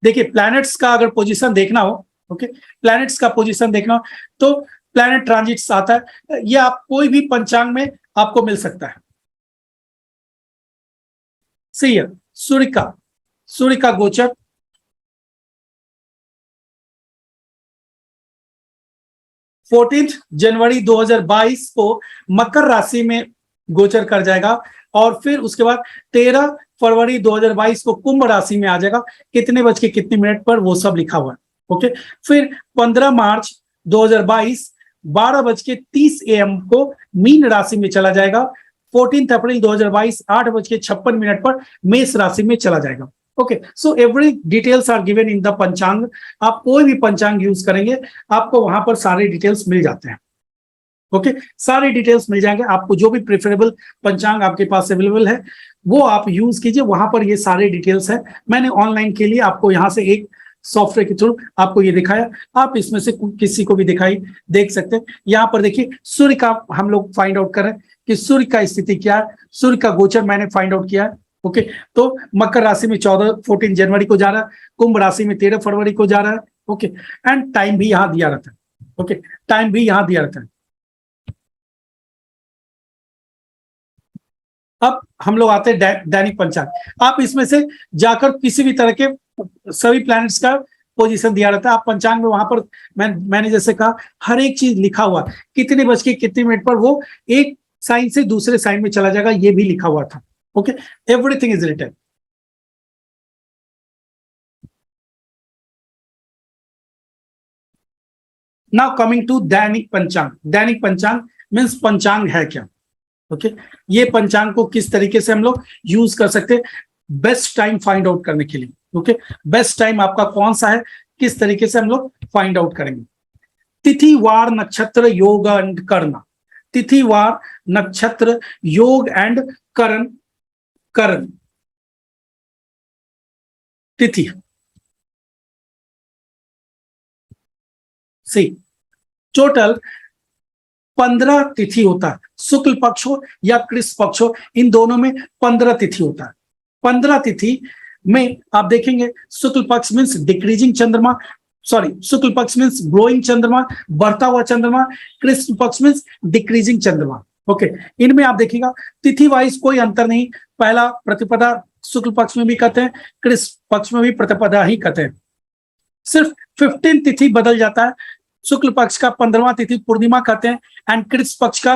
देखिए प्लैनेट्स का अगर पोजीशन देखना हो, ओके, प्लैनेट्स का पोजीशन देखना हो तो प्लैनेट ट्रांजिट्स आता है, ये आप कोई भी पंचांग में आपको मिल सकता है। सही है, सूर्य का गोचर 14 जनवरी 2022 को मकर राशि में गोचर कर जाएगा और फिर उसके बाद 13 फरवरी 2022 को कुंभ राशि में आ जाएगा। कितने बज के कितने मिनट पर, वो सब लिखा हुआ है। ओके, फिर 15 मार्च 2022 12 बज के 30 AM को मीन राशि में चला जाएगा। 14 अप्रैल 2022 8 बज के 56 मिनट पर मेष राशि में चला जाएगा। Okay, so every details are given in the panchang. आप कोई भी पंचांग यूज करेंगे आपको वहां पर सारे डिटेल्स मिल जाते हैं। ओके, सारे डिटेल्स मिल जाएंगे आपको, जो भी प्रेफरेबल पंचांग आपके पास अवेलेबल है वो आप यूज कीजिए, वहां पर ये सारे डिटेल्स है। मैंने ऑनलाइन के लिए आपको यहाँ से एक सॉफ्टवेयर के थ्रू आपको ये दिखाया, आप इसमें से किसी को भी देख सकते हैं। यहाँ पर देखिए सूर्य का हम लोग फाइंड आउट कर रहे हैं कि सूर्य का स्थिति क्या है, सूर्य का गोचर मैंने फाइंड आउट किया है। ओके, तो मकर राशि में 14 जनवरी को जा रहा है, कुंभ राशि में 13 फरवरी को जा रहा है। ओके, एंड टाइम भी यहाँ दिया रहता है। ओके, टाइम भी यहाँ दिया रहता है। अब हम लोग आते हैं दैनिक पंचांग। आप इसमें से जाकर किसी भी तरह के सभी प्लैनेट्स का पोजीशन दिया रहता है, आप पंचांग में वहां पर मैंने जैसे कहा हर एक चीज लिखा हुआ, कितने बज के कितने मिनट पर वो एक साइन से दूसरे साइन में चला जाएगा, ये भी लिखा हुआ था। Okay, everything is written. Now coming to dainik panchang. दैनिक पंचांग मीन्स पंचांग है क्या। ओके, ये पंचांग को किस तरीके से हम लोग यूज कर सकते हैं बेस्ट टाइम फाइंड आउट करने के लिए। ओके, बेस्ट टाइम आपका कौन सा है, किस तरीके से हम लोग फाइंड आउट करेंगे। तिथि वार नक्षत्र योग एंड कर्ण, तिथि वार नक्षत्र योग एंड कर्ण, कर्ण तिथि सी टोटल 15 तिथि होता है, शुक्ल पक्ष हो या कृष्ण पक्ष हो, इन दोनों में 15 तिथि होता है। 15 तिथि में आप देखेंगे शुक्ल पक्ष मीन्स डिक्रीजिंग चंद्रमा, सॉरी शुक्ल पक्ष मीन्स ग्रोइंग चंद्रमा, बढ़ता हुआ चंद्रमा, कृष्ण पक्ष मीन्स डिक्रीजिंग चंद्रमा। ओके, इनमें आप देखिएगा तिथि वाइज कोई अंतर नहीं, पहला प्रतिपदा शुक्ल पक्ष में भी कहते हैं, कृष्ण पक्ष में भी प्रतिपदा ही कहते हैं। सिर्फ 15 तिथि बदल जाता है, शुक्ल पक्ष का 15वां तिथि पूर्णिमा कहते हैं एंड कृष्ण पक्ष का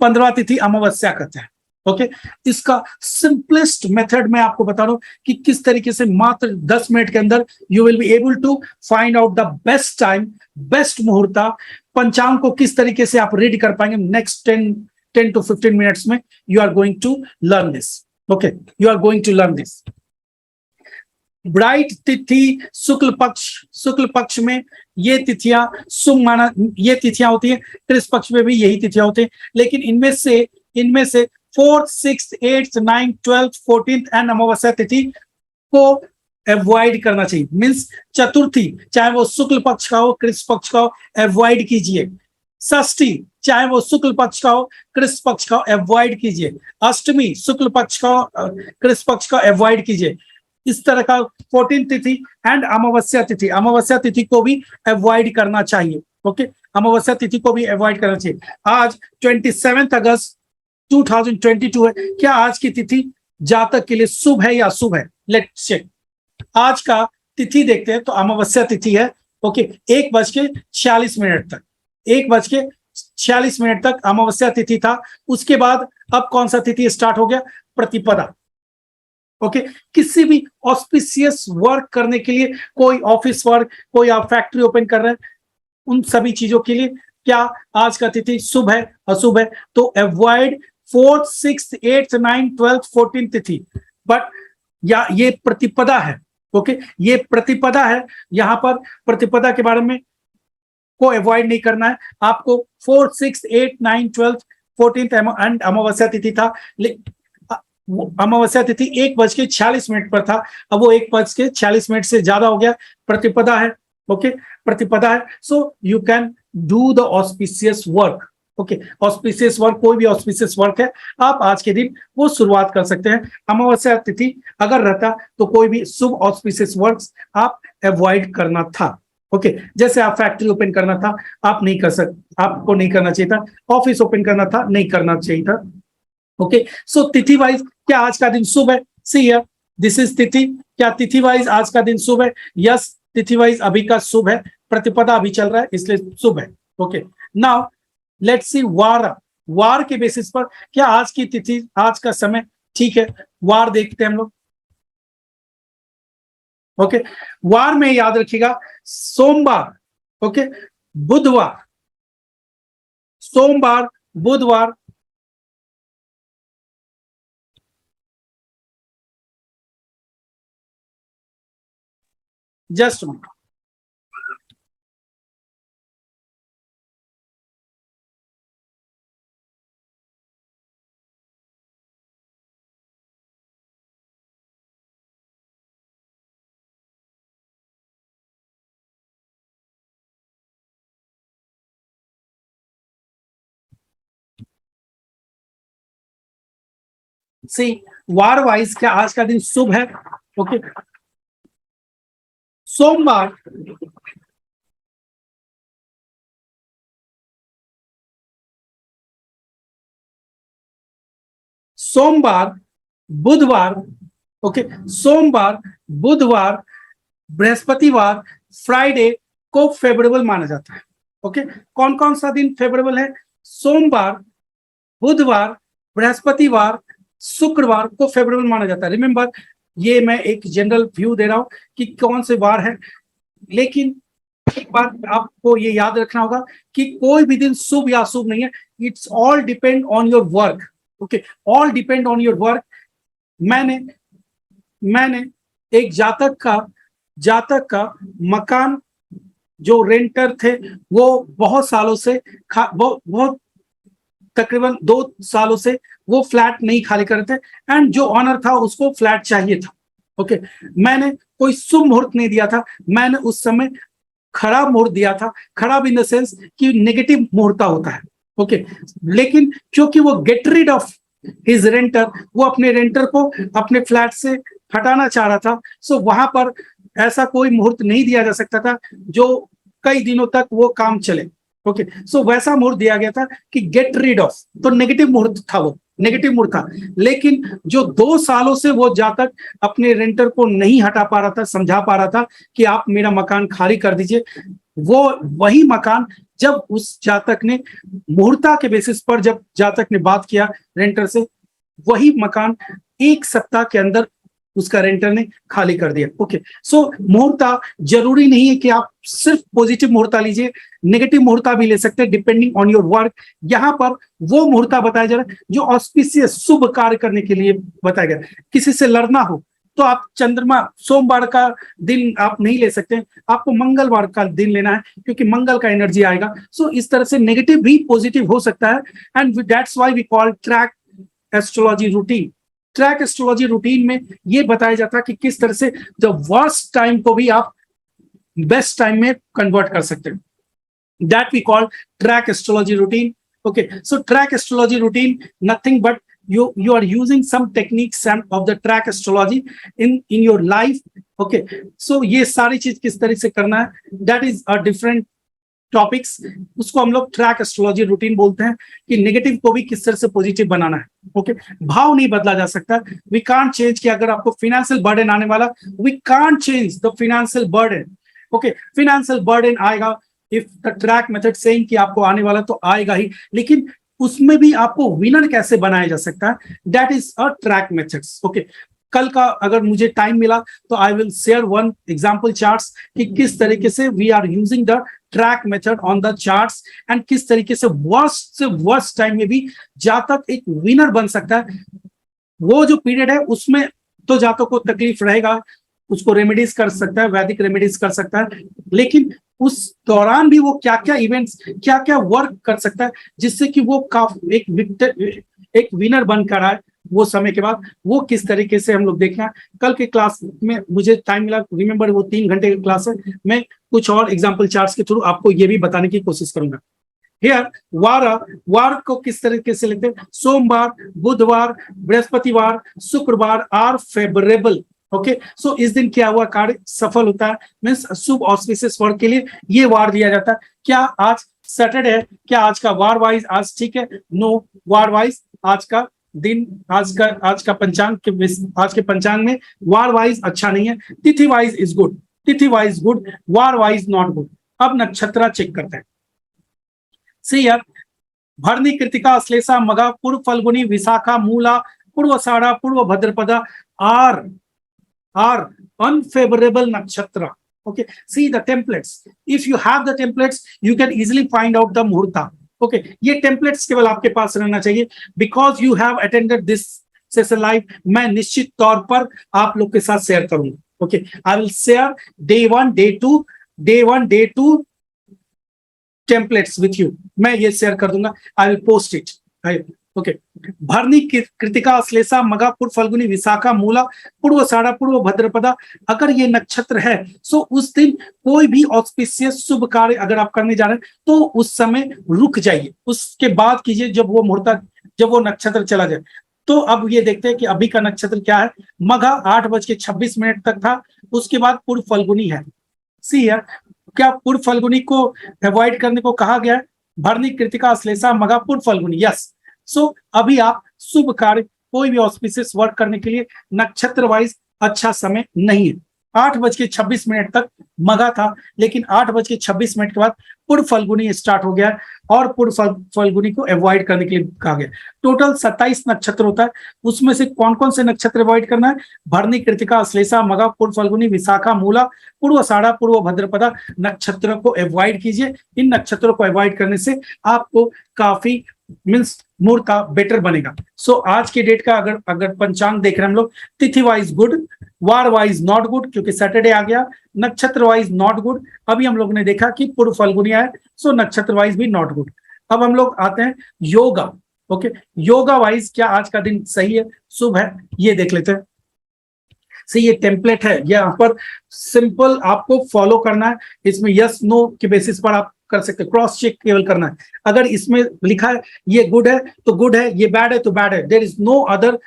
15वां तिथि अमावस्या कहते हैं। ओके, इसका सिंपलेस्ट मेथड मैं आपको बता रहा हूं कि किस तरीके से मात्र 10 मिनट के अंदर you will be able to find out the best time, best muhurta. पंचांग को किस तरीके से आप रीड कर पाएंगे नेक्स्ट 10 to 15 मिनट्स में, you are going to learn this. Okay, you are going to learn this. Bright तिथि शुक्ल पक्ष में ये तिथियां शुभ माना, ये तिथियां होती है, कृष्ण पक्ष में भी यही तिथियां होती है, लेकिन इनमें से 4th 6th 8th 9th 12th 14th and अमावस्या तिथि को अवॉइड करना चाहिए। मीन्स चतुर्थी चाहे वो शुक्ल पक्ष का हो कृष्ण पक्ष का हो, अवॉइड कीजिए। षष्ठी चाहे वो शुक्ल पक्ष का हो कृष्ण पक्ष का, अवॉइड कीजिए। अष्टमी शुक्ल पक्ष का कृष्ण पक्ष का, अवॉइड कीजिए। इस तरह का 14 तिथि एंड अमावस्या तिथि को भी अवॉइड करना चाहिए। ओके, अमावस्या तिथि को भी अवॉइड करना चाहिए। आज 27 अगस्त 2022 है, क्या आज की तिथि जातक के लिए शुभ है या अशुभ है? Let's check. आज का तिथि देखते हैं तो अमावस्या तिथि है। ओके, 1:46 तक 1:46 तक अमावस्या तिथि था। उसके बाद अब कौन सा तिथि स्टार्ट हो गया? प्रतिपदा। ओके, किसी भी ऑस्पिशियस वर्क करने के लिए, कोई ऑफिस वर्क, कोई आप फैक्ट्री ओपन कर रहे हैं, उन सभी चीजों के लिए क्या आज का तिथि शुभ है अशुभ है? तो avoid 4th 6th 8th 9th 12th 14th तिथि। बट या ये प्रतिपदा है। ओके, ये प्रतिपदा है, यहां पर प्रतिपदा के बारे में को अवॉइड नहीं करना है आपको। 4th 6th 8th 9th 12th 14th and अमावस्या तिथि था, अमावस्या तिथि 1:46 पर था, अब वो 1:46 से ज्यादा हो गया। प्रतिपदा है। ओके, प्रतिपदा है, so you can do the auspicious work. Okay, auspicious work, कोई भी ऑस्पिशियस वर्क है आप आज के दिन वो शुरुआत कर सकते हैं। अमावस्या तिथि अगर रहता तो कोई भी शुभ ऑस्पिशियस वर्क्स आप अवॉइड करना था। ओके, जैसे आप फैक्ट्री ओपन करना था, आप नहीं कर सकते, आपको नहीं करना चाहिए था। ऑफिस ओपन करना था, नहीं करना चाहिए था। ओके, सो तिथि वाइज क्या आज का दिन शुभ है? सी हियर, दिस इज तिथि। क्या तिथि वाइज आज का दिन शुभ है? यस, तिथि वाइज अभी का शुभ है, प्रतिपदा अभी चल रहा है इसलिए शुभ है। ओके, नाउ लेट्स सी वार। वार के बेसिस पर क्या आज की तिथि, आज का समय ठीक है? वार देखते हैं हम लोग। ओके, वार में याद रखिएगा सोमवार, ओके, बुधवार, सोमवार, बुधवार, जस्ट सी, वार वाइज क्या आज का दिन शुभ है? ओके, सोमवार, सोमवार, बुधवार, ओके, सोमवार, बुधवार, बृहस्पतिवार, फ्राइडे को फेवरेबल माना जाता है। ओके, कौन कौन सा दिन फेवरेबल है? सोमवार, बुधवार, बृहस्पतिवार, शुक्रवार को फेवरेबल माना जाता है। रिमेंबर, ये मैं एक जनरल व्यू दे रहा हूं कि कौन से वार है, लेकिन एक बात आपको ये याद रखना होगा कि कोई भी दिन शुभ या अशुभ नहीं है। It's all depend on your work. Okay, all depend on your work. मैंने मैंने एक जातक का मकान, जो रेंटर थे वो बहुत सालों से बहुत तकरीबन 2 सालों से वो फ्लैट नहीं खाली कर रहे थे, एंड जो ऑनर था उसको फ्लैट चाहिए था। ओके, मैंने कोई शुभ मुहूर्त नहीं दिया था, मैंने उस समय खराब मुहूर्त दिया था। खराब इन द सेंस कि नेगेटिव मुहूर्त होता है। ओके, लेकिन क्योंकि वो गेट रीड ऑफ हिज रेंटर, वो अपने रेंटर को अपने फ्लैट से हटाना चाह रहा था, सो वहां पर ऐसा कोई मुहूर्त नहीं दिया जा सकता था जो कई दिनों तक वो काम चले। ओके, सो वैसा मुहूर्त दिया गया था कि गेट रीड ऑफ, तो नेगेटिव मुहूर्त था, वो नेगेटिव मुहूर्त था। लेकिन जो 2 सालों से वो जातक अपने रेंटर को नहीं हटा पा रहा था, समझा पा रहा था कि आप मेरा मकान खाली कर दीजिए, वो वही मकान जब उस जातक ने मुहूर्ता के बेसिस पर, जब जातक ने बात किया रेंटर से, वही मकान 1 सप्ताह के अंदर उसका रेंटर ने खाली कर दिया। ओके, सो मुहूर्ता जरूरी नहीं है कि आप सिर्फ पॉजिटिव मुहूर्ता लीजिए, नेगेटिव मुहूर्ता भी ले सकते हैं डिपेंडिंग ऑन योर वर्क। यहाँ पर वो मुहूर्ता बताया जा रहा है जो ऑस्पिशियस शुभ कार्य करने के लिए बताया गया। किसी से लड़ना हो तो आप चंद्रमा, सोमवार का दिन आप नहीं ले सकते, आपको मंगलवार का दिन लेना है क्योंकि मंगल का एनर्जी आएगा। सो इस तरह से नेगेटिव भी पॉजिटिव हो सकता है, and that's why we call track astrology routine. Track astrology routine में ये बताया जाता है कि किस तरह से द वर्स्ट टाइम को भी आप बेस्ट टाइम में कन्वर्ट कर सकते हैं। That we call track astrology routine. Okay, so track astrology routine nothing but you are using some techniques of the track astrology in your life. Okay, so ये सारी चीज किस तरह से करना है, that is a different topics, उसको हम लोग ट्रैक एस्ट्रोलॉजी रूटीन बोलते हैं कि नेगेटिव को भी किस तरह से पॉजिटिव बनाना है। ओके, भाव नहीं बदला जा सकता, वी कांट चेंज कि अगर आपको फाइनेंशियल बर्डन आने वाला, we can't change the financial burden. Okay, financial burden आएगा if the track method saying कि आपको आने वाला तो आएगा ही, लेकिन उसमें भी आपको विनर कैसे बनाया जा सकता है, that is a track methods. Okay, कल का अगर मुझे टाइम मिला तो I will share one example charts कि किस तरीके से we are using the track method on the charts, and किस तरीके से वर्स्ट टाइम में भी जातक एक विनर बन सकता है। वो जो पीरियड है उसमें तो जातक को तकलीफ रहेगा, उसको रेमेडीज कर सकता है, वैदिक रेमेडीज कर सकता है, लेकिन उस दौरान भी वो क्या क्या इवेंट्स, क्या क्या वर्क कर सकता है जिससे कि वो एक विनर बनकर आए वो समय के बाद, वो किस तरीके से हम लोग देखना है। कल के क्लास में मुझे टाइम मिला, रिमेंबर वो 3 घंटे की क्लास है, मैं कुछ और एग्जांपल चार्ट्स के थ्रू आपको ये भी बताने की कोशिश करूंगा। हियर वार को किस तरीके से लिखते हैं? सोमवार, बुधवार, बृहस्पतिवार, शुक्रवार आर फेवरेबल। ओके, सो इस दिन क्या हुआ? कार्य सफल होता है, मीन्स शुभ ऑस्पिशियस वर्क के लिए ये वार दिया जाता है। क्या आज सैटरडे है? क्या आज का वार वाइज आज ठीक है? नो, वार वाइज आज का दिन, आज का पंचांग आज के पंचांग में वार वाइज अच्छा नहीं है। तिथि वाइज इज गुड, तिथि wise good, war wise not good. अब नक्षत्र चेक करते हैं। सी यार, भरणी, कृतिका, अश्लेषा, मघा, पूर्व फल्गुनी, विशाखा, मूला, पूर्वाषाढ़ा, पूर्व भद्रपदा are unfavorable nakshatra. Okay, see the templates. If you have the templates, you can easily find out the muhurta. Okay, ये templates केवल आपके पास रहना चाहिए, because you have attended this session live. मैं निश्चित तौर पर आप लोग के साथ शेयर करूंगा। Okay, I will share day 1, day 2 templates with you. मैं ये शेयर कर दूंगा, I will post it. Okay, भरणी, कृतिका, अश्लेषा, मघा, पूर्व फल्गुनी, विशाखा, मूला, पूर्वाषाढ़ा, पूर्व भद्रपदा अगर ये नक्षत्र है, सो उस दिन कोई भी ऑस्पिशियस शुभ कार्य अगर आप करने जा रहे हैं तो उस समय रुक जाइए, उसके बाद कीजिए जब वो मुहूर्त, जब वो नक्षत्र चला जाए। तो अब ये देखते हैं कि अभी का नक्षत्र क्या है। मघा 8:26 तक था, उसके बाद पूर्व फल्गुनी है। सी है, क्या पूर्व फल्गुनी को अवॉइड करने को कहा गया है? भरणी, कृतिका, अश्लेषा, मघा, पूर्व फल्गुनी, यस। सो अभी आप शुभ कार्य कोई भी ऑस्पिशियस वर्क करने के लिए नक्षत्र वाइज अच्छा समय नहीं है। 8:26 तक मघा था, लेकिन 8:26 के बाद पूर्व फल्गुनी स्टार्ट हो गया और पूर्व फल्गुनी को अवॉइड करने के लिए कहा गया। टोटल 27 नक्षत्र होता है, उसमें से कौन कौन से नक्षत्र अवॉइड करना है? भरणी, कृतिका, अश्लेषा, मघा, पूर्व फल्गुनी, विशाखा, मूला, पूर्वाषाढ़ा, पूर्व भद्रपदा नक्षत्रों को अवॉइड कीजिए। इन नक्षत्रों को अवॉइड करने से आपको काफी मीन्स मूड का बेटर बनेगा। सो आज के डेट का अगर पंचांग देख रहे हैं हम लोग, तिथि wise good, war wise not good क्योंकि सैटरडे आ गया, नक्षत्र वाइज नॉट गुड। अभी हम लोग ने देखा कि पूर्व फल्गुनी है, सो नक्षत्र वाइज भी नॉट गुड। अब हम लोग आते हैं योगा। ओके, योगा वाइज क्या आज का दिन सही है, शुभ है? ये देख लेते हैं। से ये टेम्पलेट है, यहाँ पर सिंपल आपको फॉलो करना है। इसमें यस नो के बेसिस पर आप कर सकते हैं, क्रॉस चेक केवल करना है। अगर इसमें लिखा है ये गुड है तो गुड है, ये बैड है तो बैड है, there is no other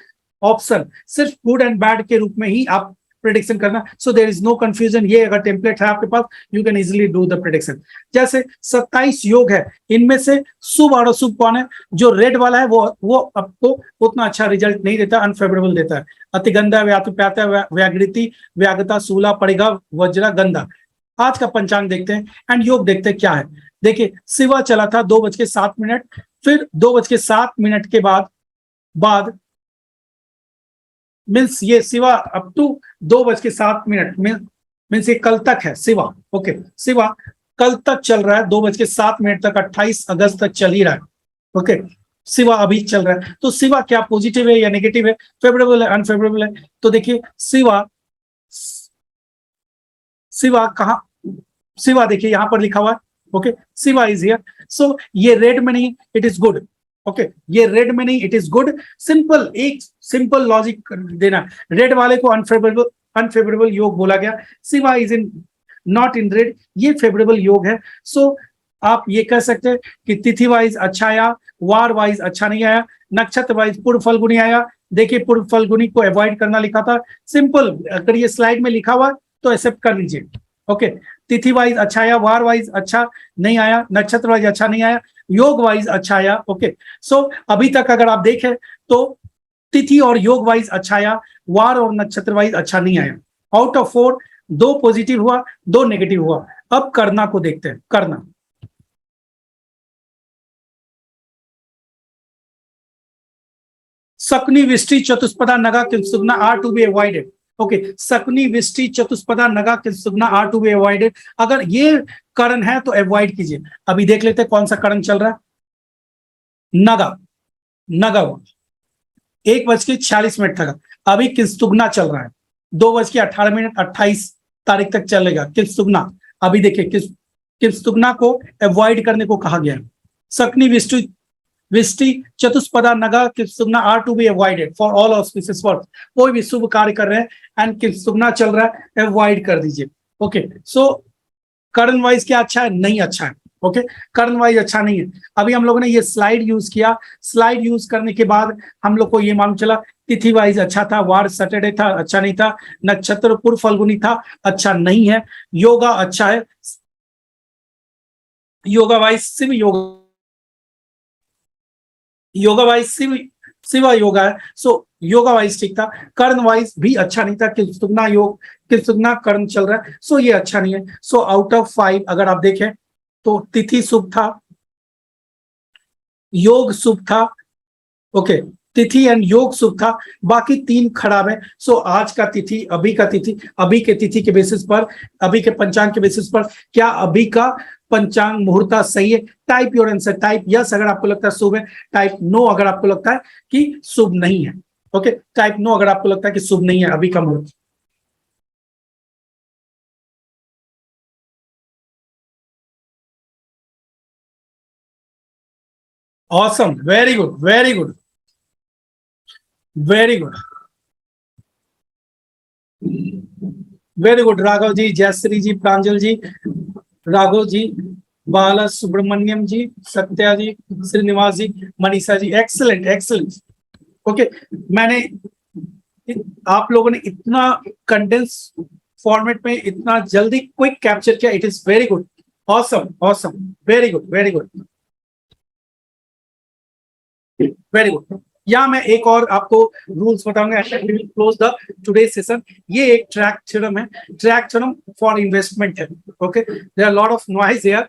option. सिर्फ गुड एंड बैड के रूप में ही आप प्रेडिक्शन करना, so there is no confusion. ये अगर टेम्पलेट है आपके पास, you can easily do the prediction. जैसे 27 योग है, इनमें से शुभ और अशुभ कौन है? जो रेड वाला है वो आपको उतना अच्छा रिजल्ट नहीं देता, अनफेवरेबल देता है। अतिगंधा, व्यातुप्याता, व्यागृति, व्यागता, शूला, परिगा, वज्रा, गंधा। आज का पंचांग देखते हैं एंड योग देखते हैं क्या है। देखिए, शिवा चला था 2:07, फिर 2:07 के बाद मीन्स ये शिवा अप टू 2:07 मीन्स ये कल तक है शिवा। ओके, शिवा कल तक चल रहा है, 2:07 तक, 28 अगस्त तक चल ही रहा है। ओके, शिवा अभी चल रहा है। तो शिवा क्या पॉजिटिव है या नेगेटिव है, फेवरेबल है, अनफेवरेबल है? तो देखिए शिवा कहा, शिवा देखिए यहां पर लिखा हुआ है। ओके, शिवा इज हियर, सो ये रेड में नहीं, इट इज गुड। ओके, ये रेड में नहीं, इट इज गुड। सिंपल, एक सिंपल लॉजिक देना, रेड वाले को अनफेवरेबल योग बोला गया, Shiva is in not in red, ये फेवरेबल योग है। सो आप ये कह सकते हैं कि तिथि वाइज अच्छा आया, वार वाइज अच्छा नहीं आया, नक्षत्र वाइज पूर्व फल्गुनी आया। देखिए, पूर्व फल्गुनी को अवॉइड करना लिखा था, सिंपल, अगर ये स्लाइड में लिखा हुआ तो एक्सेप्ट कर लीजिए। ओके, तिथि वाइज अच्छा आया, वार वाइज अच्छा नहीं आया, नक्षत्र वाइज अच्छा नहीं आया, योग वाइज अच्छा आया। ओके, सो अभी तक अगर आप देखें तो तिथि और योग वाइज अच्छा आया, वार और नक्षत्र वाइज अच्छा नहीं आया। आउट ऑफ 4 2 पॉजिटिव हुआ, 2 नेगेटिव हुआ। अब करना को देखते हैं। करना, Shakuni, Vishti, Chatushpada, Naga, Kimstughna are to be avoided. Okay, Shakuni, Vishti, Chatushpada, Naga, Kimstughna are to be avoided. अगर ये करण है तो अवॉइड कीजिए। अभी देख लेते हैं कौन सा करण चल रहा है। नगा, नगा 1:46 तक, अभी किंसुगना चल रहा है, 2:18 28 तारीख तक चलेगा किंसुगना। अभी देखिए किंसुगना को अवॉइड करने को कहा गया है। Shakuni, Vishti, Chatushpada, Naga, Kimstughna are to be avoided for all auspicious work. कोई भी शुभ कार्य कर रहे हैं एंड किंसुगना चल रहा है, अवॉइड कर दीजिए। ओके, सो करण वाइज क्या अच्छा है? नहीं अच्छा है। ओके, कर्ण वाइज अच्छा नहीं है। अभी हम लोगों ने ये स्लाइड यूज किया, स्लाइड यूज करने के बाद हम लोग को ये मालूम चला तिथि वाइज अच्छा था, वार सैटरडे था अच्छा नहीं था, नक्षत्र पूर्व फल्गुनी था अच्छा नहीं है, योगा अच्छा है, योगा वाइज शिव योगा, योगा वाइज शिवा योगा है, सो योगा वाइज ठीक था। कर्ण वाइज भी अच्छा नहीं था, किंसुगना योग, किंसुगना कर्ण चल रहा है, सो ये अच्छा नहीं है। सो आउट ऑफ 5 अगर आप देखें तो तिथि शुभ था, योग शुभ था, ओके, तिथि एंड योग शुभ था, बाकी 3 खराब है। सो आज का तिथि, अभी का तिथि, अभी के तिथि के बेसिस पर, अभी के पंचांग के बेसिस पर, क्या अभी का पंचांग मुहूर्त सही है? Type your answer, type yes अगर आपको लगता है शुभ है, टाइप नो अगर आपको लगता है कि शुभ नहीं है। ओके, टाइप नो अगर आपको लगता है कि शुभ नहीं है अभी का मुहूर्त। Awesome, very good, very good, very good, very good. Raghav ji, Jayashree ji, Pranjal ji, Raghav ji, Bala Subramaniam ji, Satya ji, Srinivas ji, Manisha ji, excellent excellent. Okay, मैंने, आप लोगों ने इतना कंडेंस फॉर्मेट में इतना जल्दी क्विक कैप्चर किया, it is very good, awesome awesome, very good very good very good. या मैं एक और आपको रूल्स बताऊंगा, क्लोज द टुडे सेशन। ये एक ट्रैक थ्योरम है, ट्रैक थ्योरम फॉर इन्वेस्टमेंट है। Okay, there are lot of noise here,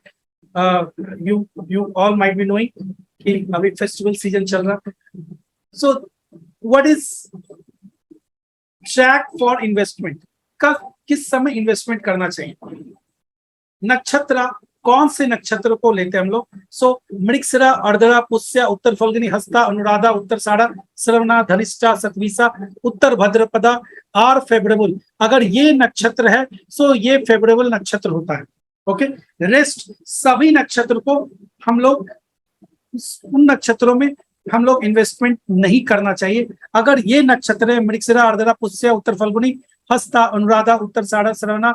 you all might be knowing कि अभी फेस्टिवल सीजन चल रहा है। So what is track for investment? कब किस समय इन्वेस्टमेंट करना चाहिए? नक्षत्र, कौन से नक्षत्र को लेते हैं हम लोग? सो मृगशिरा, अर्धरा, पुष्य, उत्तर फल्गुनी, हस्ता, अनुराधा, उत्तराषाढ़ा, श्रवणा, धनिष्ठा, शतभिषा, उत्तर भाद्रपदा और फेब्रुवरी। अगर ये नक्षत्र है सो ये फेब्रुवरी नक्षत्र होता है। ओके, रेस्ट सभी नक्षत्र को हम लोग, उन नक्षत्रों में हम लोग इन्वेस्टमेंट नहीं करना चाहिए। अगर ये नक्षत्र है मृगशिरा, अर्धरा, पुष्य, उत्तर फल्गुनी, हस्ता, अनुराधा, उत्तराषाढ़ा, श्रवणा,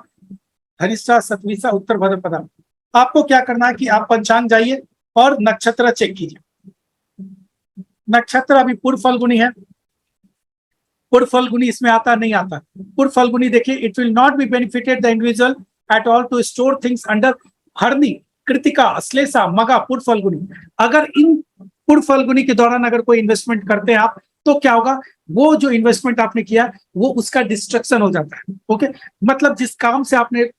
धनिष्ठा, शतभिषा, उत्तर भाद्रपदा, आपको क्या करना है कि आप पंचांग जाइए और नक्षत्र चेक कीजिए। नक्षत्र अभी पूर्व फल्गुनी है, पूर्व फल्गुनी इसमें आता नहीं आता? पूर्व फल्गुनी देखिए, it will not be benefited the individual at all to store things under हरनी, कृतिका, अश्लेषा, मगा, पूर्व फल्गुनी। अगर इन पूर्व फल्गुनी के दौरान अगर कोई इन्वेस्टमेंट करते हैं आप, तो क्या होगा, वो जो इन्वेस्टमेंट आपने किया वो उसका डिस्ट्रक्शन हो जाता है। ओके, मतलब जिस काम से आपने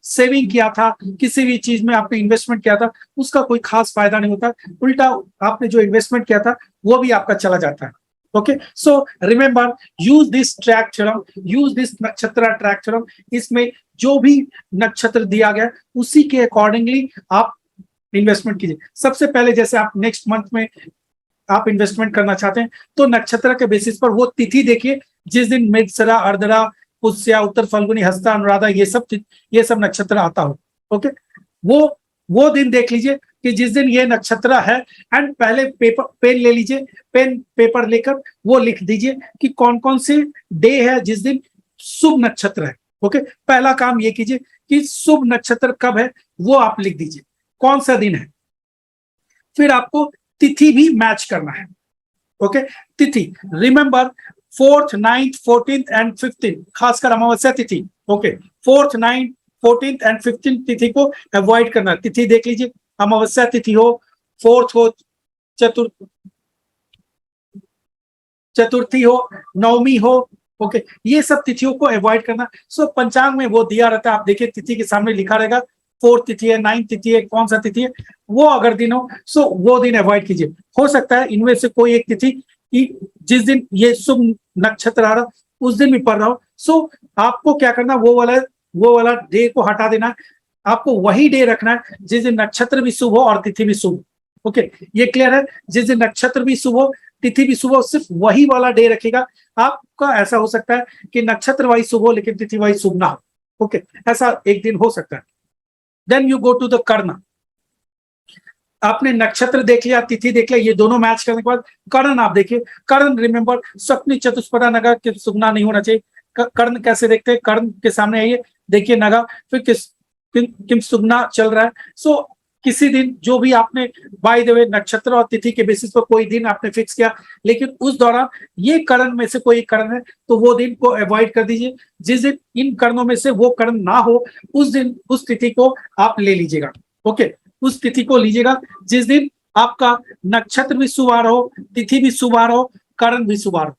सेविंग किया था, किसी भी चीज में आपने इन्वेस्टमेंट किया था, उसका कोई खास फायदा नहीं होता, उल्टा आपने जो इन्वेस्टमेंट किया था वो भी आपका चला जाता है। Okay, so remember, use this track theorem, use this नक्षत्र ट्रैक थ्योरम। इसमें जो भी नक्षत्र दिया गया उसी के अकॉर्डिंगली आप इन्वेस्टमेंट कीजिए। सबसे पहले जैसे आप नेक्स्ट मंथ में आप इन्वेस्टमेंट करना चाहते हैं तो नक्षत्र के बेसिस पर वो तिथि देखिए जिस दिन मृगशिरा, अर्धरा, पुष्य, उत्तर फल्गुनी, हस्ता, अनुराधा ये सब नक्षत्र आता हो। ओके, वो दिन देख लीजिए कि जिस दिन ये नक्षत्र है, एंड पहले पेन ले लीजिए, पेन पेपर लेकर वो लिख दीजिए कि कौन कौन से डे है जिस दिन शुभ नक्षत्र है। ओके, पहला काम ये कीजिए कि शुभ नक्षत्र कब है वो आप लिख दीजिए, कौन सा दिन है। फिर आपको तिथि भी मैच करना है। ओके, तिथि remember 4th, 9th, 14th and 15th, खासकर अमावस्या तिथि। Okay, 4th, 9th, 14th and 15th तिथि को अवॉइड करना। तिथि देख लीजिए, अमावस्या तिथि हो, 4th हो, चतुर्थी हो, नवमी हो। ओके, ये सब तिथियों को अवॉइड करना। सो पंचांग में वो दिया रहता है, आप देखिए तिथि के सामने लिखा रहेगा 4th तिथि है, 9th तिथि है, कौन सा तिथि है, वो अगर दिन हो सो वो दिन अवॉइड कीजिए। हो सकता है इनमें से कोई एक तिथि कि जिस दिन ये शुभ नक्षत्र आ रहा उस दिन भी पड़ रहा हो, सो आपको क्या करना, वो वाला डे को हटा देना है। आपको वही डे रखना है जिस दिन नक्षत्र भी शुभ हो और तिथि भी शुभ। ओके, ये क्लियर है? जिस दिन नक्षत्र भी शुभ हो, तिथि भी शुभ हो, सिर्फ वही वाला डे रखेगा। आपका ऐसा हो सकता है कि नक्षत्र वाइज शुभ हो लेकिन तिथि वाइज शुभ ना हो। ओके, ऐसा एक दिन हो सकता है। Then you go to the karan. आपने नक्षत्र देख लिया, तिथि देख लिया, ये दोनों मैच करने के बाद कर्ण आप देखिए। कर्ण रिमेंबर स्वप्नि चतुष्पदा नगा के सुगना नहीं होना चाहिए। कर्ण कैसे देखते हैं? कर्ण के सामने आइए, देखिए नगा, फिर किम सुगना चल रहा है। सो किसी दिन जो भी आपने बाय द वे नक्षत्र और तिथि के बेसिस पर कोई दिन आपने फिक्स किया, लेकिन उस दौरान ये करण में से कोई एक करण है तो वो दिन को अवॉइड कर दीजिए। जिस दिन इन करणों में से वो करण ना हो उस दिन उस तिथि को आप ले लीजिएगा। ओके, उस तिथि को लीजिएगा जिस दिन आपका नक्षत्र भी शुभ आ रहा हो, तिथि भी शुभ आ रहा हो, करण भी शुभ आ रहा हो।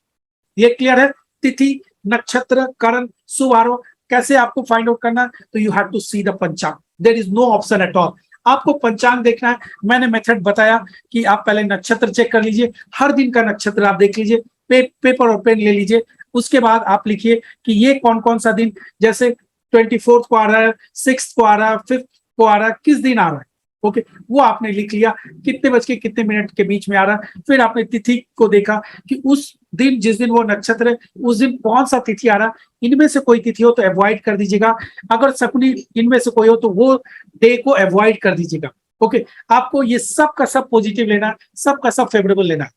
ये क्लियर है? तिथि, नक्षत्र, करण, शुभ आ रहा हो। कैसे आपको फाइंड आउट करना है? तो you have to see the panchang, there is no option at all. आपको पंचांग देखना है। मैंने मेथड बताया कि आप पहले नक्षत्र चेक कर लीजिए, हर दिन का नक्षत्र आप देख लीजिए, पेपर और पेन ले लीजिए। उसके बाद आप लिखिए कि ये कौन कौन सा दिन, जैसे 24 को आ रहा है, 6 को आ रहा है, 5 को आ रहा है, किस दिन आ रहा है। ओके, वो आपने लिख लिया, कितने बज के कितने मिनट के बीच में आ रहा है। फिर आपने तिथि को देखा कि उस दिन, जिस दिन वो नक्षत्र है, उस दिन कौन सा तिथि आ रहा है। इनमें से कोई तिथि हो तो अवॉइड कर दीजिएगा। अगर शकुनी इनमें से कोई हो तो वो डे को अवॉइड कर दीजिएगा। ओके, आपको ये सब का सब पॉजिटिव लेना है, सब का सब फेवरेबल लेना है।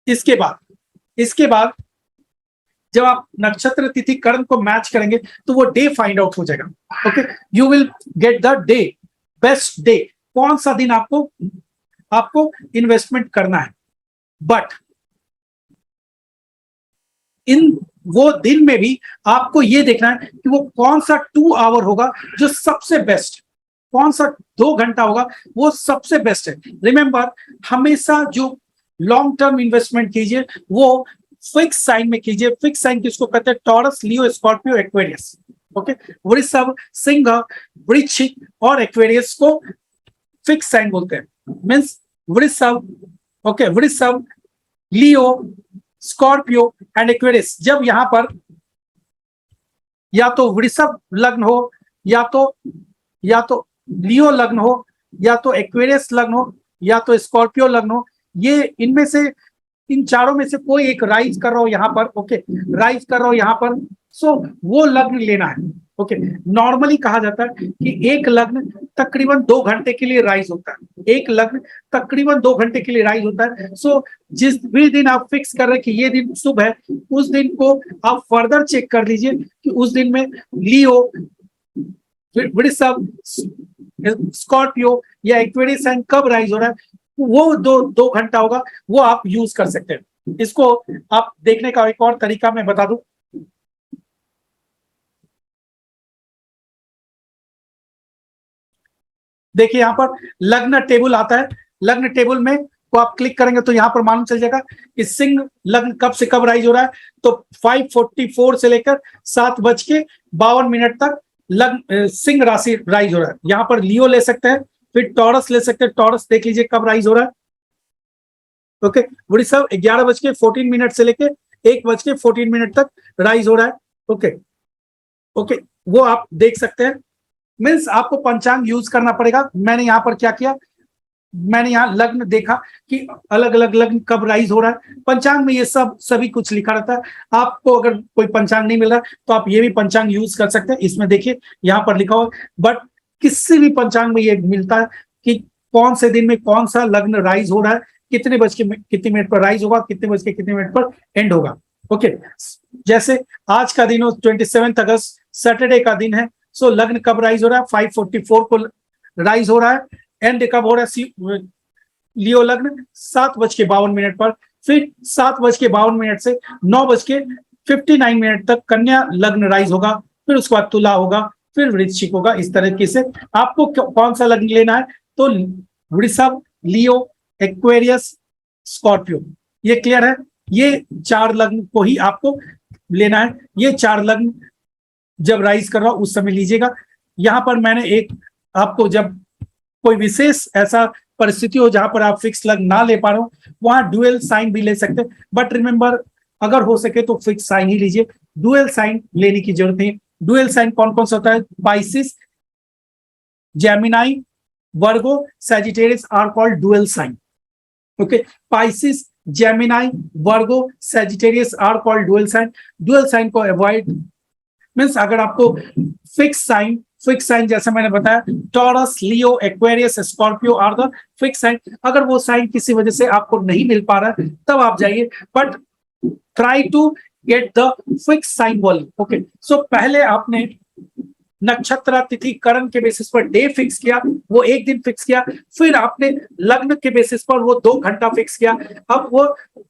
इसके बाद जब आप नक्षत्र तिथि करण को मैच करेंगे तो वो डे फाइंड आउट हो जाएगा। Okay, you will get the day, best day, कौन सा दिन आपको इन्वेस्टमेंट करना है। बट इन वो दिन में भी आपको ये देखना है कि वो कौन सा 2 आवर होगा जो सबसे बेस्ट, कौन सा 2 घंटा होगा वो सबसे बेस्ट है। रिमेंबर, हमेशा जो लॉन्ग टर्म इन्वेस्टमेंट कीजिए वो फिक्स साइन में कीजिए। फिक्स साइन किसको कहते हैं? टॉरस, लियो, स्कॉर्पियो, एक्वेरियस। ओके, वृषभ, सिंह, वृश्चिक और एक्वेरियस को फिक्स साइन बोलते हैं। मींस वृषभ, ओके, वृषभ, लियो, स्कॉर्पियो एंड एक्वेरियस, जब यहां पर या तो वृषभ लग्न हो, या तो लियो लग्न हो, या तो एक्वेरियस लग्न हो, या तो स्कॉर्पियो लग्न हो, ये इनमें से, इन चारों में से कोई एक राइज कर रहा हो यहां पर। ओके, राइज कर रहा हो यहां पर, सो वो लग्न लेना है। ओके, नॉर्मली कहा जाता है कि एक लग्न तकरीबन 2 घंटे के लिए राइज होता है। एक लग्न तकरीबन 2 घंटे के लिए राइज होता है। सो जिस भी दिन आप फिक्स कर रहे हैं कि ये दिन शुभ है, उस दिन को आप फर्दर चेक कर लीजिए कि उस दिन में लियो, वृषभ, स्कॉर्पियो या एक्वेरियस साइन कब राइज हो रहा है, वो 2 घंटा होगा, वो आप यूज कर सकते हैं। इसको आप देखने का एक और तरीका मैं बता दूं। देखिए यहां पर लग्न टेबल आता है। लग्न टेबल में को आप क्लिक करेंगे तो यहां पर मालूम चल जाएगा कि सिंह लग्न कब से कब राइज हो रहा है। तो 5:44 से लेकर 7:52 तक लग्न सिंह राशि राइज हो रहा है। यहां पर लियो ले सकते हैं, फिर टॉरस ले सकते हैं। टॉरस देख लीजिए कब राइज हो रहा है। ओके, वृषभ 11:14 से लेकर 1:14 तक राइज हो रहा है। ओके ओके, वो आप देख सकते हैं। मीन्स आपको पंचांग यूज करना पड़ेगा। मैंने यहां पर क्या किया, मैंने यहाँ लग्न देखा कि अलग अलग लग्न कब राइज हो रहा है। पंचांग में ये सब सभी कुछ लिखा रहता है। आपको अगर कोई पंचांग नहीं मिल रहा तो आप ये भी पंचांग यूज कर सकते हैं। इसमें देखिए यहाँ पर लिखा हुआ, बट किसी भी पंचांग में ये मिलता है कि कौन से दिन में कौन सा लग्न राइज हो रहा है, कितने बज के कितने मिनट पर राइज होगा, कितने बज के कितने मिनट पर एंड होगा। ओके, जैसे आज का दिन हो 27 अगस्त, सैटरडे का दिन है। सो लग्न कब राइज हो रहा है? 5:44 को राइज हो रहा है। एंड कब हो रहा है लियो लग्न? 7:52 पर। फिर 7:52 से 9:59 तक कन्या लग्न राइज होगा। फिर उसके बाद तुला होगा, फिर वृश्चिक होगा। इस तरीके से आपको कौन सा लग्न लेना है? तो वृषभ, लियो, एक्वेरियस, स्कॉर्पियो। ये क्लियर है? ये 4 लग्न को ही आपको लेना है। ये 4 लग्न जब राइज कर रहा हूं उस समय लीजिएगा। यहां पर मैंने एक आपको, जब कोई विशेष ऐसा परिस्थिति हो जहां पर आप फिक्स लग्न ना ले पा रहे हो, वहां ड्यूअल साइन भी ले सकते हैं। बट रिमेंबर, अगर हो सके तो फिक्स साइन ही लीजिए, ड्यूअल साइन लेने की जरूरत नहीं। ड्यूअल साइन कौन कौन सा होता है? Pisces, Gemini, Virgo, Sagittarius are called dual sign. Okay, Pisces, Gemini, Virgo, Sagittarius are called dual sign. Dual sign को अवॉइड, मीन्स अगर आपको फिक्स साइन जैसे मैंने बताया, Taurus, Leo, Aquarius, Scorpio are the fix sign. अगर वो sign किसी वजह से आपको नहीं मिल पा रहा है तब आप जाइए, but try to get the fix sign volume. Okay, so पहले आपने नक्षत्र तिथि करण के बेसिस पर डे फिक्स किया, वो एक दिन फिक्स किया, फिर आपने लग्न के बेसिस पर वो 2 घंटा फिक्स किया। अब वो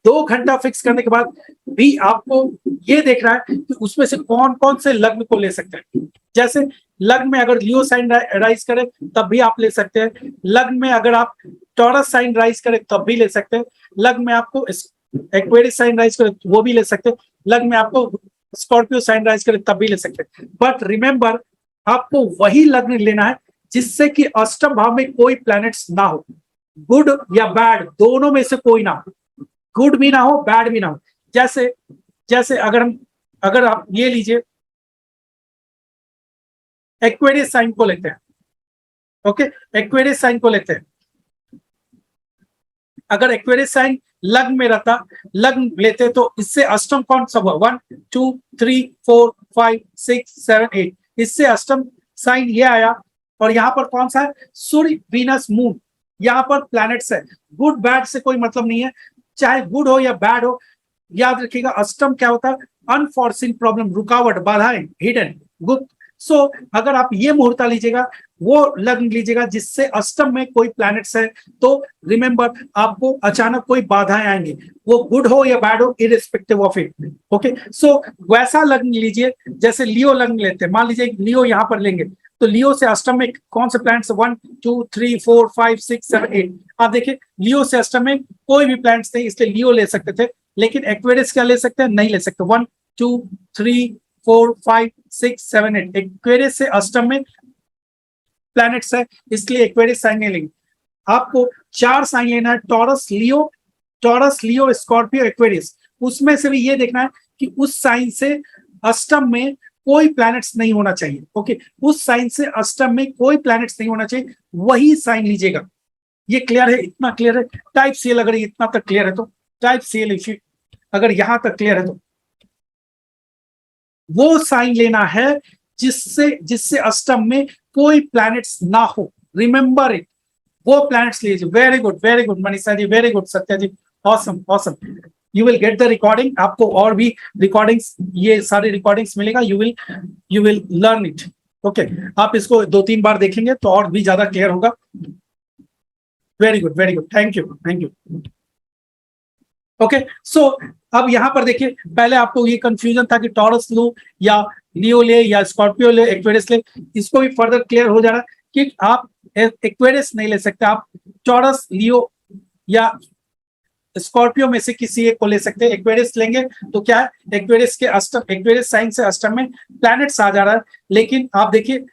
2 घंटा फिक्स करने के बाद भी आपको ये देखना है कि उसमें से कौन कौन से लग्न को ले सकते हैं। जैसे लग्न में अगर लियो साइन राइज करे तब भी आप ले सकते हैं, लग्न में अगर आप टॉरस साइन राइज करे तब भी ले सकते हैं, लग्न में आपको एक्वेरियस साइन राइज करे वो भी ले सकते हैं, लग्न में आपको स्कॉर्पियो साइन राइज करे तब भी ले सकते हैं। बट रिमेंबर, आपको वही लग्न लेना है जिससे कि अष्टम भाव में कोई प्लैनेट्स ना हो, गुड या बैड दोनों में से कोई ना हो, गुड भी ना हो बैड भी ना हो। जैसे जैसे अगर आप ये लीजिए, एक्वेरियस साइन को लेते हैं, ओके, एक्वेरियस साइन को लेते हैं। अगर एक्वेरियस साइन लग्न में रहता, लग्न लेते तो इससे अष्टम कौन सा हुआ, 1 2 3 4 5 6 7 8, इससे अष्टम साइन ये आया। और यहाँ पर कौन सा है, सूर्य वीनस मून, यहाँ पर प्लैनेट्स है। गुड बैड से कोई मतलब नहीं है, चाहे गुड हो या बैड हो, याद रखिएगा अष्टम क्या होता है, अनफॉर्सिन प्रॉब्लम, रुकावट, बाधाएं, हिडन, गुप्त। सो अगर आप ये मुहूर्त लीजिएगा, वो लग्न लीजिएगा जिससे अष्टम में कोई प्लैनेट्स है, तो रिमेंबर आपको अचानक कोई बाधाएं आएंगी, वो गुड हो या बैड हो, इरिस्पेक्टिव ऑफ इट। ओके, सो वैसा लग्न लीजिए जैसे लियो लग्न लेते हैं। मान लीजिए लियो यहां पर लेंगे तो लियो से अष्टम में कौन से प्लैनेट्स, 1 2 3 4 5 6 7 8। आप देखिए लियो से अष्टम में कोई भी प्लैनेट्स नहीं, इसलिए लियो ले सकते थे, लेकिन एक्वेरियस क्या ले सकते हैं, नहीं ले सकते। 1 2 3 4 5 6 7 8, एक्वेरियस से अष्टम में प्लैनेट्स है, इसलिए एक्वेरियस साइन नहीं लेंगे। आपको 4 साइन लेना है, टॉरस लियो स्कॉर्पियो एक्वेरियस। उसमें से भी ये देखना है कि उस साइन से अष्टम में कोई प्लैनेट्स नहीं होना चाहिए। ओके, उस साइन से अष्टम में कोई प्लैनेट्स नहीं होना चाहिए, वही साइन लीजिएगा। ये क्लियर है, इतना क्लियर है, टाइप सी अगर इतना तक क्लियर है तो टाइप सी लिखिए, अगर यहां तक क्लियर है तो वो साइन लेना है जिससे अष्टम में कोई प्लैनेट्स ना हो, रिमेंबर इट, वो प्लैनेट्स लीजिए। Very good Manisha ji, very good Satya ji, awesome awesome. You will get the recording, आपको और भी रिकॉर्डिंग्स, ये सारी रिकॉर्डिंग्स मिलेगा, you will learn it. Okay, आप इसको 2-3 बार देखेंगे तो और भी ज्यादा क्लियर होगा। Very good, thank you. Okay, so अब यहां पर देखिए, पहले आपको ये कंफ्यूजन था कि टॉरस लो या लियो ले या स्कॉर्पियो ले, एक्वेरियस ले, इसको भी फर्दर क्लियर हो जा रहा है कि आप एक्वेरियस नहीं ले सकते, आप टॉरस, लियो या स्कॉर्पियो में से किसी एक को ले सकते हैं। एक्वेरियस लेंगे तो क्या है, एक्वेरियस के अष्टम, एक्वेरियस साइन से अष्टम में प्लैनेट्स आ जा रहा है, लेकिन आप देखिए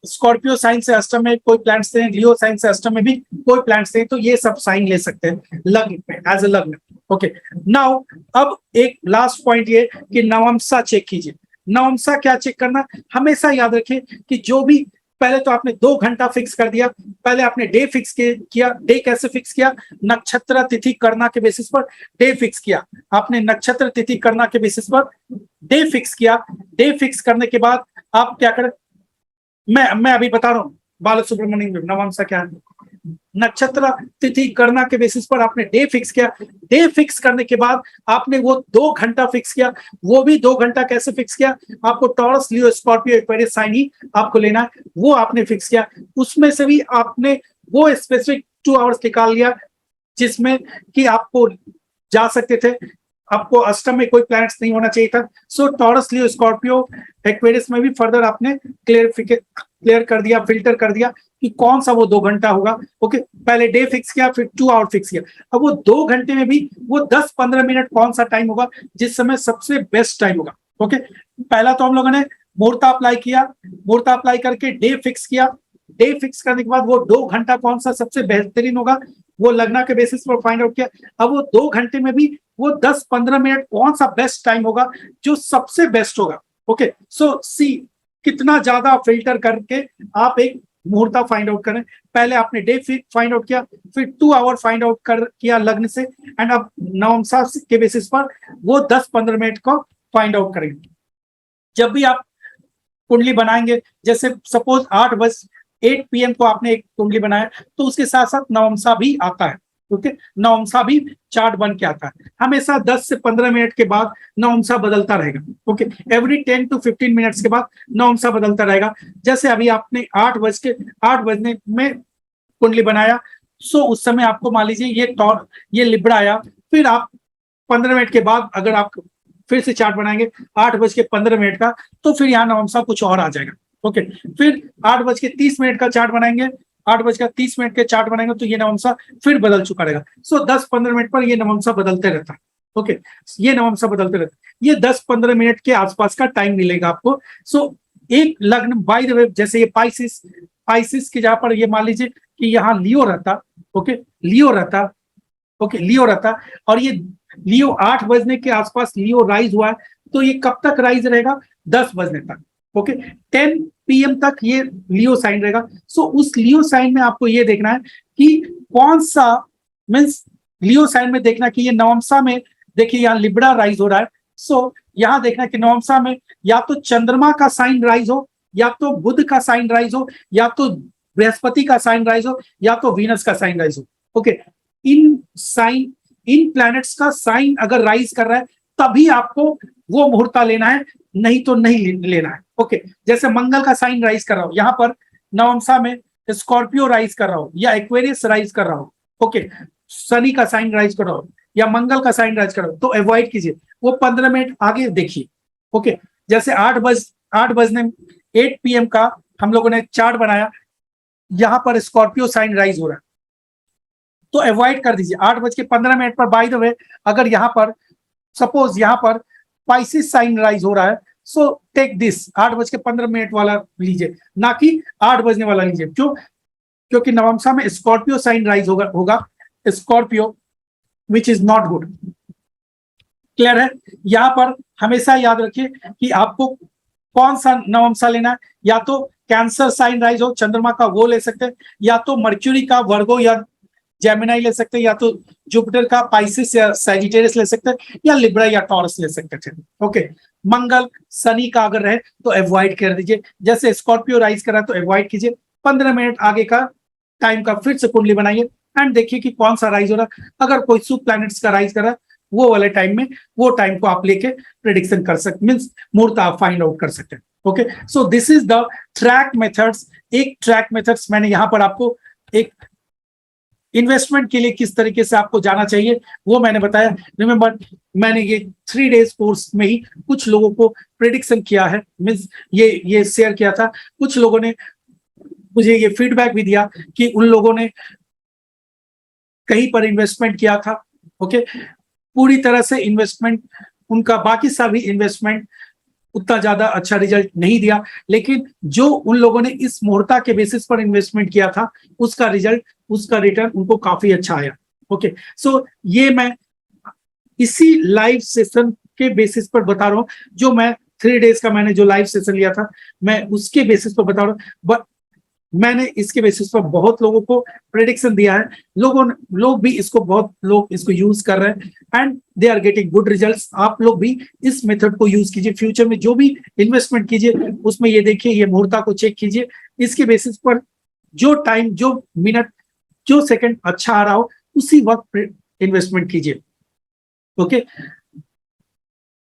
स्कॉर्पियो साइन से अष्टम में कोई प्लैनेट्स नहीं, लियो साइन से अष्टम में भी कोई प्लैनेट्स नहीं, तो ये सब साइन ले सकते हैं लग्न में एज ए लग्न। ओके, नाउ अब एक लास्ट पॉइंट ये कि नवमसा चेक कीजिए। नवमसा क्या चेक करना, हमेशा याद रखिए कि जो भी, पहले तो आपने 2 घंटा फिक्स कर दिया, पहले आपने डे फिक्स किया। डे कैसे फिक्स किया, नक्षत्र तिथि करना के बेसिस पर डे फिक्स किया। आपने नक्षत्र तिथि करना के बेसिस पर डे फिक्स किया। डे फिक्स करने के बाद आप क्या करें, मैं अभी बता रहा हूँ, बाल सुब्रमण्यम नवमसा क्या है। नक्षत्र तिथि करना के बेसिस पर आपने डे फिक्स किया। डे फिक्स करने के बाद आपने वो 2 घंटा फिक्स किया। वो भी 2 घंटा कैसे फिक्स किया, आपको टॉरस, लियो, स्कॉर्पियो, एक्वेरियस साइन ही आपको लेना है, वो आपने फिक्स किया। उसमें से भी आपने वो स्पेसिफिक 2 आवर्स निकाल लिया जिसमें कि आपको जा सकते थे, आपको अष्टम में कोई प्लैनेट्स नहीं होना चाहिए था। सो टॉरस, लियो, स्कॉर्पियो, एक्वेरियस में भी फर्दर आपने क्लियर कर दिया, फिल्टर कर दिया कि कौन सा वो 2 घंटा होगा। ओके, पहले डे फिक्स किया, फिर 2 आवर फिक्स किया। अब वो 2 घंटे में भी वो 10-15 मिनट कौन सा टाइम होगा जिस समय सबसे बेस्ट टाइम होगा। ओके, पहला तो हम लोगों ने मुहूर्त अप्लाई किया, मुहूर्त अप्लाई करके डे फिक्स किया। डे फिक्स करने के बाद वो 2 घंटा कौन सा सबसे बेहतरीन होगा, वो लगना के बेसिस पर फाइंड आउट किया। अब वो 2 घंटे में भी वो 10-15 मिनट कौन सा बेस्ट टाइम होगा जो सबसे बेस्ट होगा। ओके, सो सी कितना ज्यादा फिल्टर करके आप एक मुहूर्त फाइंड आउट करें। पहले आपने डे फाइंड आउट किया, फिर 2 आवर फाइंड आउट किया लग्न से, एंड अब नवमसा के बेसिस पर वो 10-15 मिनट को फाइंड आउट करेंगे। जब भी आप कुंडली बनाएंगे, जैसे सपोज 8 PM को आपने एक कुंडली बनाया, तो उसके साथ साथ नवमसा भी आता है। ओके, नवमसा भी चार्ट बन के आता है, हमेशा 10 से 15 मिनट के बाद नवमसा बदलता रहेगा। ओके, एवरी 10 to 15 मिनट्स के बाद नवमसा बदलता रहेगा। जैसे अभी आपने 8 बजने में कुंडली बनाया, सो उस समय आपको मान लीजिए ये लिब्रा आया, फिर आप 15 मिनट के बाद अगर आप फिर से चार्ट बनाएंगे 8:15 का, तो फिर यहाँ नवमसा कुछ और आ जाएगा। ओके, फिर 8:30 का चार्ट बनाएंगे, 8:30 के चार्ट बनाएंगे तो ये नवमसा फिर बदल चुका रहेगा। सो 10-15 मिनट पर ये नवमसा बदलते रहता है। ओके, ये नवमसा बदलते रहता है, ये 10-15 मिनट के आसपास का टाइम मिलेगा आपको। सो एक लग्न बाय द वे, जैसे ये पाइसिस के जहां पर ये मान लीजिए कि यहाँ लियो रहता, ओके, लियो रहता, ओके, लियो रहता, और ये लियो 8 बजने के आसपास लियो राइज हुआ है, तो ये कब तक राइज रहेगा? 10 बजने तक। ओके, 10 PM तक ये लियो साइन रहेगा। सो उस लियो साइन में आपको ये देखना है कि कौन सा, मीन्स लियो साइन में देखना कि ये नवमसा में, देखिए यहाँ लिब्रा राइज हो रहा है। सो यहाँ देखना कि नवमसा में या तो चंद्रमा का साइन राइज हो, या तो बुध का साइन राइज हो, या तो बृहस्पति का साइन राइज हो, या तो वीनस का साइन राइज हो। ओके, इन प्लैनेट्स का साइन अगर राइज कर रहा है तभी आपको वो मुहूर्ता लेना है, नहीं तो नहीं लेना है। ओके, जैसे मंगल का साइन राइज कर रहा हो, यहाँ पर नवमसा में स्कॉर्पियो राइज कर रहा हो या एक्वेरियस राइज कर रहा हो, ओके, शनि का साइन राइज कर रहा हो या मंगल का साइन राइज कर रहा हो, तो अवॉइड कीजिए, वो 15 मिनट आगे देखिए। ओके, जैसे 8 PM का हम लोगों ने चार्ट बनाया, यहां पर स्कॉर्पियो साइन राइज हो रहा है, तो अवॉइड कर दीजिए। 8:15 पर, बाय द वे, अगर यहाँ पर सपोज यहाँ पर पाइसिस साइन राइज हो रहा है, सो टेक दिस 8:15 वाला लीजिए, ना कि 8 बजने वाला लीजिए। क्यों? क्योंकि नवमसा में स्कॉर्पियो साइन राइज होगा Scorpio, which is not good. Clear है? यहाँ पर हमेशा याद रखिए कि आपको कौन सा नवमसा लेना है, या तो कैंसर साइन राइज हो चंद्रमा का, वो ले सकते हैं, या तो मर्क्यूरी का वर्गो या जेमिनाई ले सकते हैं, या तो जुपिटर का पाइसिस या सैजिटेरियस ले सकते हैं, या लिब्रा या टॉरस ले सकते हैं। ओके, मंगल शनि का अगर रहे तो अवॉइड कर दीजिए। जैसे स्कॉर्पियो राइज करा तो अवॉइड कीजिए। 15 मिनट आगे का टाइम का फिर से कुंडली बनाइए एंड देखिए कि कौन सा राइज हो रहा है। अगर कोई सुप प्लैनेट्स का राइज कर रहा है, वो वाले टाइम में, वो टाइम को आप लेके प्रिडिक्शन कर सकते, मीन्स मुहूर्त आप फाइंड आउट कर सकते हैं। Okay, so this is the track methods. एक ट्रैक मेथड्स मैंने यहाँ पर आपको एक इन्वेस्टमेंट के लिए किस तरीके से आपको जाना चाहिए वो मैंने बताया। रिमेंबर, मैंने ये 3 डेज कोर्स में ही कुछ लोगों को प्रेडिक्शन किया है, मीन्स ये शेयर किया था। कुछ लोगों ने मुझे ये फीडबैक भी दिया कि उन लोगों ने कहीं पर इन्वेस्टमेंट किया था, ओके, पूरी तरह से इन्वेस्टमेंट, उनका बाकी सभी इन्वेस्टमेंट उतना ज्यादा अच्छा रिजल्ट नहीं दिया, लेकिन जो उन लोगों ने इस मुहूर्ता के बेसिस पर इन्वेस्टमेंट किया था, उसका रिजल्ट, उसका रिटर्न उनको काफी अच्छा आया। ओके, सो ये मैं इसी लाइव सेशन के बेसिस पर बता रहा हूँ, जो मैं 3 डेज का मैंने जो लाइव सेशन लिया था, मैं उसके बेसिस पर बता रहा हूँ। बट मैंने इसके बेसिस पर बहुत लोगों को प्रेडिक्शन दिया है, लोग भी इसको, बहुत लोग इसको यूज कर रहे हैं and they are getting good results. आप लोग भी इस मेथड को यूज कीजिए, फ्यूचर में जो भी इन्वेस्टमेंट कीजिए उसमें ये देखिए, ये मुहूर्ता को चेक कीजिए, इसके बेसिस पर जो टाइम, जो मिनट, जो सेकंड अच्छा आ रहा हो उसी वक्त इन्वेस्टमेंट कीजिए। ओके,